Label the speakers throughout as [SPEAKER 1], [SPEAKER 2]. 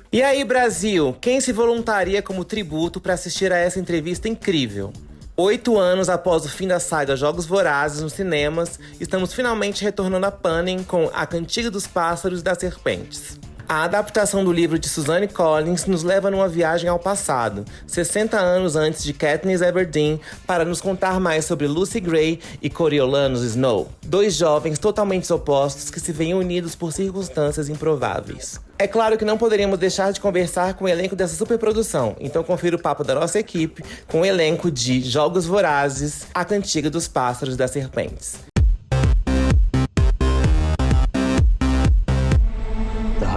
[SPEAKER 1] E aí, Brasil, quem se voluntaria como tributo para assistir a essa entrevista incrível? 8 anos após o fim da saga Jogos Vorazes nos cinemas, estamos finalmente retornando a Panem com A Cantiga dos Pássaros e das Serpentes. A adaptação do livro de Suzanne Collins nos leva numa viagem ao passado, 60 anos antes de Katniss Everdeen, para nos contar mais sobre Lucy Gray e Coriolanus Snow, dois jovens totalmente opostos que se veem unidos por circunstâncias improváveis. É claro que não poderíamos deixar de conversar com o elenco dessa superprodução, então confira o papo da nossa equipe com o elenco de Jogos Vorazes, A Cantiga dos Pássaros e das Serpentes.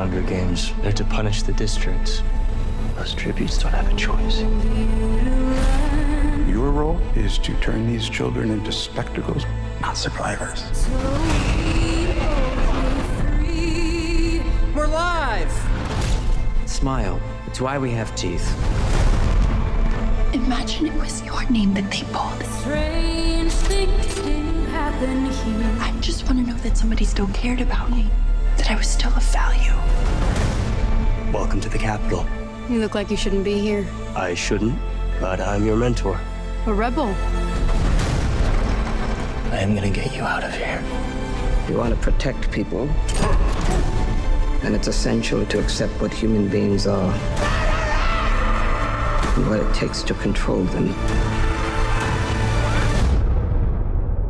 [SPEAKER 2] Hunger Games, they're to punish the districts. Those tributes don't have a choice.
[SPEAKER 3] Your role is to turn these children into spectacles, not survivors.
[SPEAKER 4] We're live!
[SPEAKER 2] Smile. It's why we have teeth.
[SPEAKER 5] Imagine it was your name that they pulled.
[SPEAKER 6] Strange things do happen here.
[SPEAKER 5] I just want to know that somebody still cared about me, that I was still of value.
[SPEAKER 2] Welcome to the Capitol.
[SPEAKER 6] You look like you shouldn't be here.
[SPEAKER 2] I shouldn't, but I'm your mentor.
[SPEAKER 6] A rebel.
[SPEAKER 2] I am gonna get you out of here.
[SPEAKER 7] You want to protect people, and it's essential to accept what human beings are and what it takes to control them.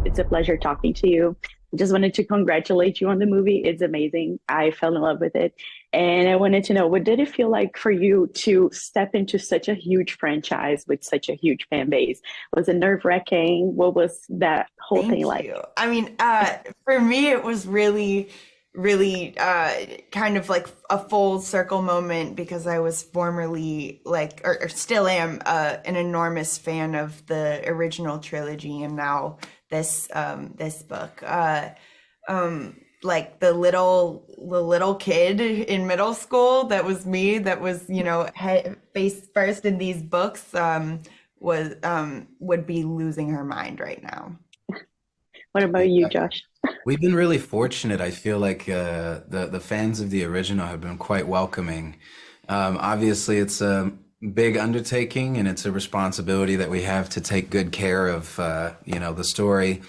[SPEAKER 8] It's a pleasure talking to you. I just wanted to congratulate you on the movie. It's amazing. I fell in love with it. And I wanted to know, what did it feel like for you to step into such a huge franchise with such a huge fan base? Was it nerve-wracking? What was that whole thing like?
[SPEAKER 9] Thank you. I mean, for me, it was really kind of like a full circle moment because I was formerly or still am an enormous fan of the original trilogy, and now this book. Like the little kid in middle school, that was me, that was, face first in these books, would be losing her mind right now.
[SPEAKER 8] What about you, Josh?
[SPEAKER 10] We've been really fortunate. I feel like the fans of the original have been quite welcoming. Obviously, it's a big undertaking, and it's a responsibility that we have to take good care of, the story.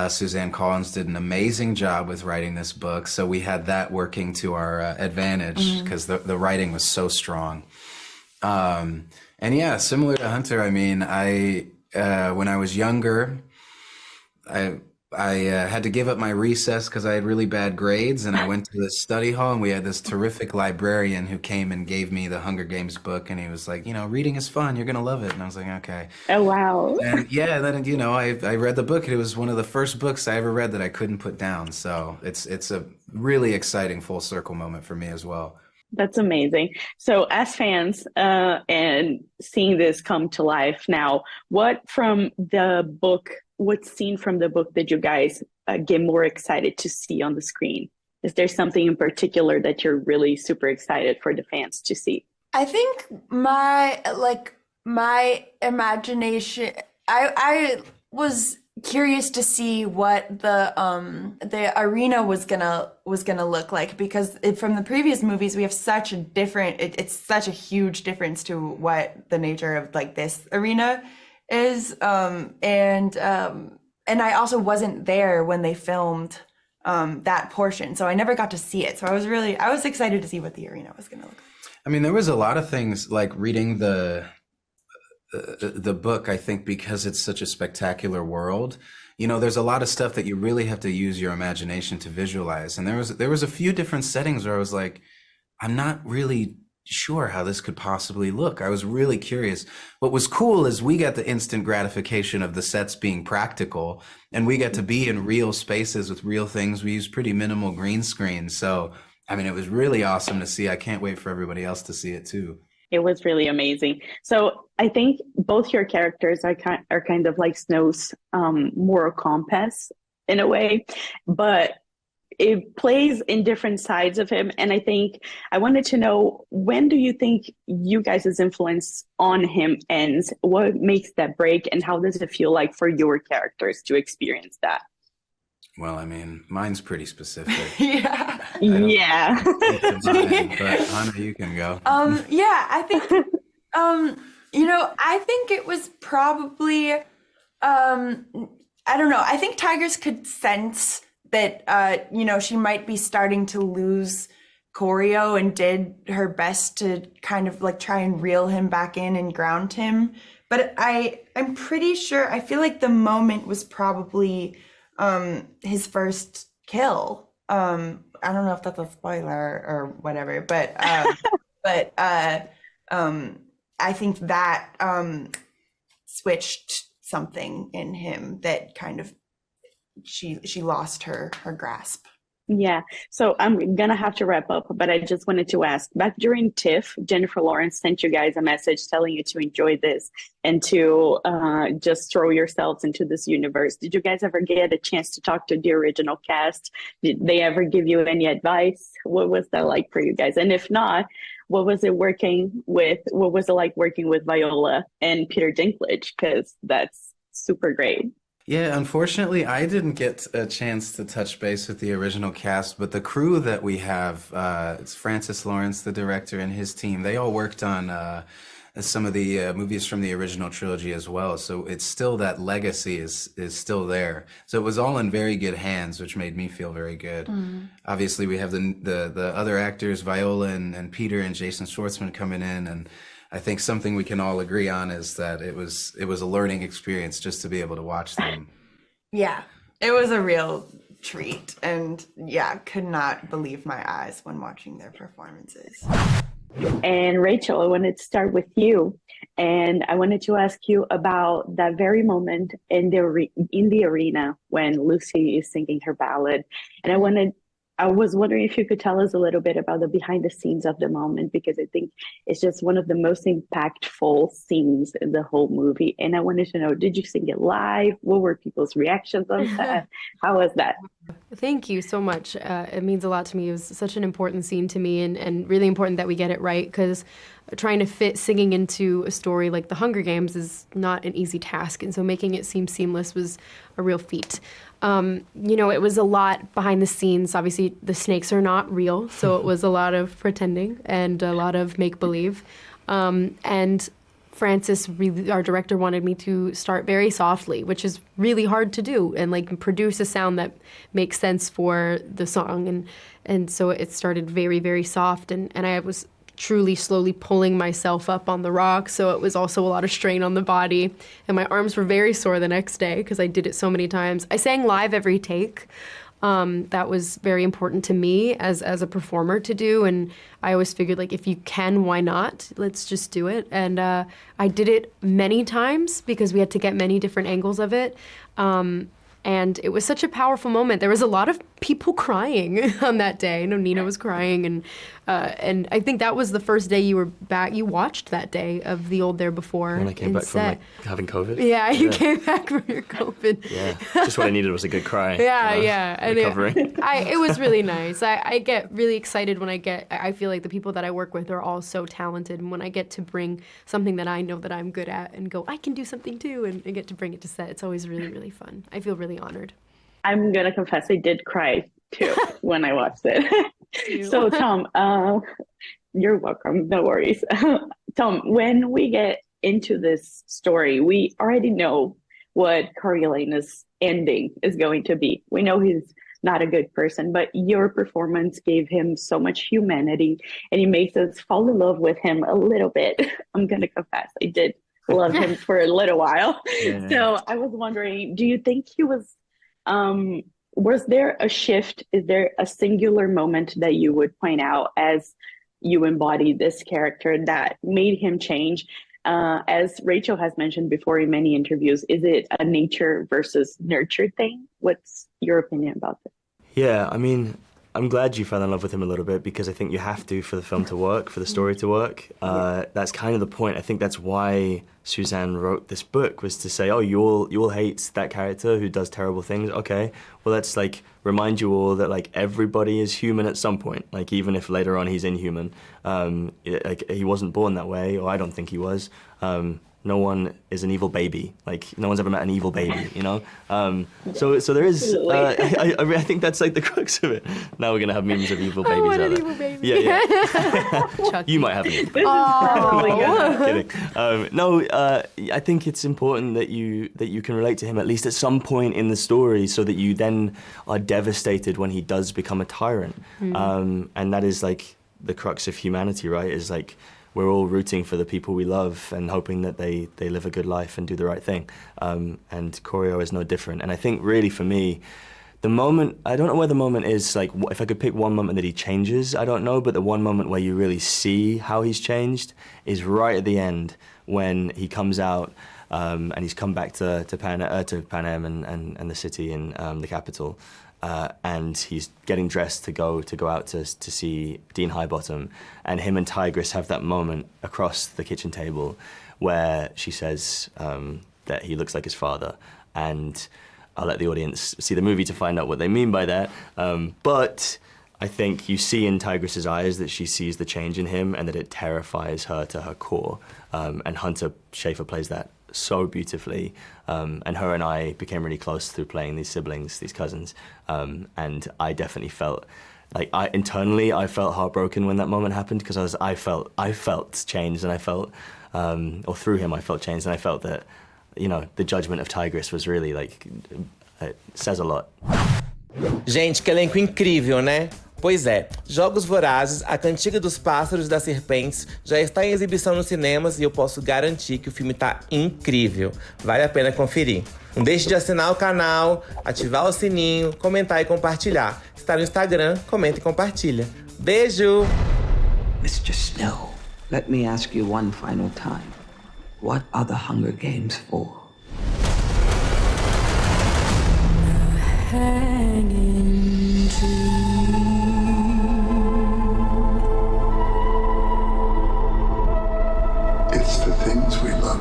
[SPEAKER 10] Suzanne Collins did an amazing job with writing this book, so we had that working to our advantage because the writing was so strong. And yeah, similar to Hunter, I mean, when I was younger, I had to give up my recess because I had really bad grades, and I went to this study hall, and we had this terrific librarian who came and gave me the Hunger Games book, and he was like, reading is fun, you're gonna love it. And I was like, okay.
[SPEAKER 8] Oh, wow.
[SPEAKER 10] And yeah, then I read the book, and it was one of the first books I ever read that I couldn't put down. So it's a really exciting full circle moment for me as well.
[SPEAKER 8] That's amazing. So as fans and seeing this come to life now, what scene from the book did you guys get more excited to see on the screen? Is there something in particular that you're really super excited for the fans to see?
[SPEAKER 9] I think my imagination, I was curious to see what the arena was gonna look like, because from the previous movies we have such a different, it's such a huge difference to what the nature of like this arena is, and I also wasn't there when they filmed that portion, so I never got to see it. So I was excited to see what the arena was gonna look like.
[SPEAKER 10] I mean, there was a lot of things like reading the book, I think, because it's such a spectacular world. There's a lot of stuff that you really have to use your imagination to visualize. And there was a few different settings where I was like, I'm not really sure how this could possibly look. I was really curious. What was cool is we got the instant gratification of the sets being practical, and we got to be in real spaces with real things. We used pretty minimal green screen. So, I mean, it was really awesome to see. I can't wait for everybody else to see it too.
[SPEAKER 8] It was really amazing. So I think both your characters are kind of like Snow's moral compass in a way, but it plays in different sides of him. And I think I wanted to know, when do you think you guys' influence on him ends? What makes that break, and how does it feel like for your characters to experience that?
[SPEAKER 10] Well, I mean, mine's pretty specific.
[SPEAKER 9] Yeah.
[SPEAKER 8] Yeah.
[SPEAKER 10] But Hannah, you can go.
[SPEAKER 9] Yeah, I think, I think it was probably, I don't know. I think Tigers could sense that, she might be starting to lose Corio and did her best to kind of like try and reel him back in and ground him. But I'm pretty sure, I feel like the moment was probably his first kill. I don't know if that's a spoiler or whatever, but I think that switched something in him that kind of she lost her grasp.
[SPEAKER 8] Yeah. So I'm going to have to wrap up, but I just wanted to ask, back during TIFF, Jennifer Lawrence sent you guys a message telling you to enjoy this and to just throw yourselves into this universe. Did you guys ever get a chance to talk to the original cast? Did they ever give you any advice? What was that like for you guys? And if not, what was it like working with Viola and Peter Dinklage? Because that's super great.
[SPEAKER 10] Yeah, unfortunately, I didn't get a chance to touch base with the original cast, but the crew that we have, it's Francis Lawrence, the director, and his team. They all worked on some of the movies from the original trilogy as well. So it's still, that legacy is still there. So it was all in very good hands, which made me feel very good. Obviously, we have the other actors, Viola and Peter and Jason Schwartzman coming in, and I think something we can all agree on is that it was a learning experience just to be able to watch them.
[SPEAKER 9] Yeah, it was a real treat, and yeah, could not believe my eyes when watching their performances.
[SPEAKER 8] And Rachel, I wanted to start with you, and I wanted to ask you about that very moment in the arena when Lucy is singing her ballad, and I was wondering if you could tell us a little bit about the behind the scenes of the moment, because I think it's just one of the most impactful scenes in the whole movie. And I wanted to know, did you sing it live? What were people's reactions on that? How was that?
[SPEAKER 4] Thank you so much. It means a lot to me. It was such an important scene to me, and really important that we get it right, because trying to fit singing into a story like The Hunger Games is not an easy task. And so making it seem seamless was a real feat. It was a lot behind the scenes. Obviously, the snakes are not real, so it was a lot of pretending and a lot of make-believe. And Francis, our director, wanted me to start very softly, which is really hard to do, and like produce a sound that makes sense for the song. And so it started very, very soft, and I was truly slowly pulling myself up on the rock, so it was also a lot of strain on the body, and my arms were very sore the next day because I did it so many times. I sang live every take. That was very important to me as a performer to do, and I always figured, like, if you can, why not? Let's just do it. And I did it many times because we had to get many different angles of it. And it was such a powerful moment. There was a lot of people crying on that day. Nina was crying, and I think that was the first day you were back. You watched that day of the old There Before.
[SPEAKER 2] When I came back from having COVID.
[SPEAKER 4] Yeah, you came back from your COVID.
[SPEAKER 2] Yeah, just what I needed was a good cry.
[SPEAKER 4] Yeah, and
[SPEAKER 2] recovering.
[SPEAKER 4] It was really nice. I get really excited when I feel like the people that I work with are all so talented, and when I get to bring something that I know that I'm good at and go, I can do something too, and get to bring it to set, it's always really, really fun. I feel really honored.
[SPEAKER 8] I'm going to confess, I did cry too when I watched it. So Tom, you're welcome. No worries. Tom, when we get into this story, we already know what Coriolanus' ending is going to be. We know he's not a good person, but your performance gave him so much humanity, and he makes us fall in love with him a little bit. I'm going to confess, I did love him for a little while. Yeah. So I was wondering, do you think he was there a shift? Is there a singular moment that you would point out as you embody this character that made him change? As Rachel has mentioned before in many interviews, is it a nature versus nurture thing? What's your opinion about this?
[SPEAKER 2] Yeah, I mean, I'm glad you fell in love with him a little bit, because I think you have to for the film to work, for the story to work. That's kind of the point. I think that's why Suzanne wrote this book, was to say, oh, you all hate that character who does terrible things. Okay, well, let's like remind you all that like everybody is human at some point. Like even if later on he's inhuman, like he wasn't born that way, or I don't think he was. no one is an evil baby. Like, no one's ever met an evil baby, you know? So there is, I think that's like the crux of it. Now we're gonna have memes of evil babies.
[SPEAKER 4] I want
[SPEAKER 2] out
[SPEAKER 4] an
[SPEAKER 2] there.
[SPEAKER 4] evil baby.
[SPEAKER 2] Yeah. You might have an evil baby. Kidding. I think it's important that you can relate to him at least at some point in the story, so that you then are devastated when he does become a tyrant. And that is like the crux of humanity, right? Is like, we're all rooting for the people we love and hoping that they live a good life and do the right thing. And Corio is no different. And I think really for me, the moment, I don't know where the moment is, like if I could pick one moment that he changes, I don't know, but the one moment where you really see how he's changed is right at the end when he comes out and he's come back to Panem and the city and the capital. And he's getting dressed to go out to see Dean Highbottom, and him and Tigress have that moment across the kitchen table where she says that he looks like his father, and I'll let the audience see the movie to find out what they mean by that. But I think you see in Tigress's eyes that she sees the change in him and that it terrifies her to her core. And Hunter Schafer plays that so beautifully. And her and I became really close through playing these siblings, these cousins. And I definitely felt, like, internally I felt heartbroken when that moment happened, because I felt changed, and I felt, or through him I felt changed, and I felt that, you know, the judgment of Tigress was really, like, it says a lot.
[SPEAKER 1] Gente, que elenco incrível, né? Pois é, Jogos Vorazes, a Cantiga dos Pássaros e das Serpentes já está em exibição nos cinemas e eu posso garantir que o filme tá incrível. Vale a pena conferir. Não deixe de assinar o canal, ativar o sininho, comentar e compartilhar. Se está no Instagram, comenta e compartilha. Beijo!
[SPEAKER 7] Mr. Snow, let me ask you one final time. What are the Hunger Games for?
[SPEAKER 6] Hanging tree.
[SPEAKER 3] It's the things we love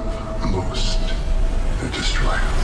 [SPEAKER 3] most that destroy us.